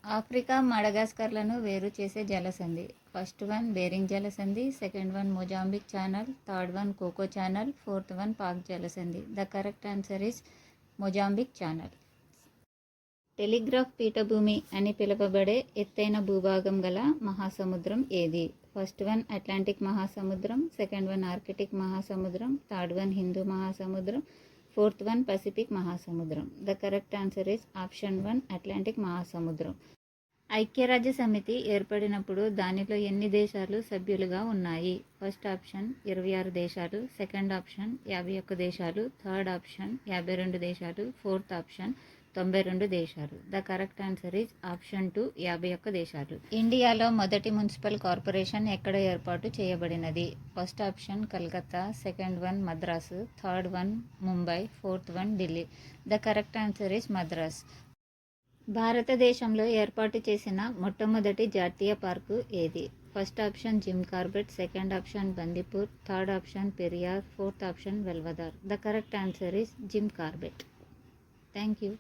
Africa మడగాస్కర్లను వేరు చేసే జలసంధి. ఫస్ట్ వన్ బేరింగ్ జలసంధి, second one Mozambique channel, third one Coco channel, fourth one Palk జలసంధి. The correct answer is Mozambique channel. Telegraph పీఠభూమి అని పిలువబడే ఎత్తైన భూభాగం గల మహాసముద్రం ఏది? ఫస్ట్ వన్ అట్లాంటిక్ మహాసముద్రం, సెకండ్ వన్ ఆర్కిటిక్ మహాసముద్రం, థర్డ్ వన్ హిందూ మహాసముద్రం, ఫోర్త్ వన్ పసిఫిక్ మహాసముద్రం. The correct answer is option one Atlantic మహాసముద్రం. ఐక్యరాజ్య సమితి ఏర్పడినప్పుడు దానిలో ఎన్ని దేశాలు సభ్యులుగా ఉన్నాయి? ఫస్ట్ ఆప్షన్ 26 దేశాలు, సెకండ్ ఆప్షన్ 51 దేశాలు, థర్డ్ ఆప్షన్ 52 దేశాలు, ఫోర్త్ ఆప్షన్ 92 దేశాలు. The correct answer is option 2 51 దేశాలు. ఇండియాలో మొదటి మున్సిపల్ కార్పొరేషన్ ఎక్కడ ఏర్పాటు చేయబడినది? First option Calcutta, second one Madras, third one Mumbai, fourth one Delhi. The correct answer is Madras. భారతదేశంలో ఏర్పాటు చేసిన మొట్టమొదటి జాతీయ పార్కు ఏది? First option Jim Corbett, second option Bandipur, third option Periyar, fourth option Velavadar. The correct answer is Jim Corbett. Thank you.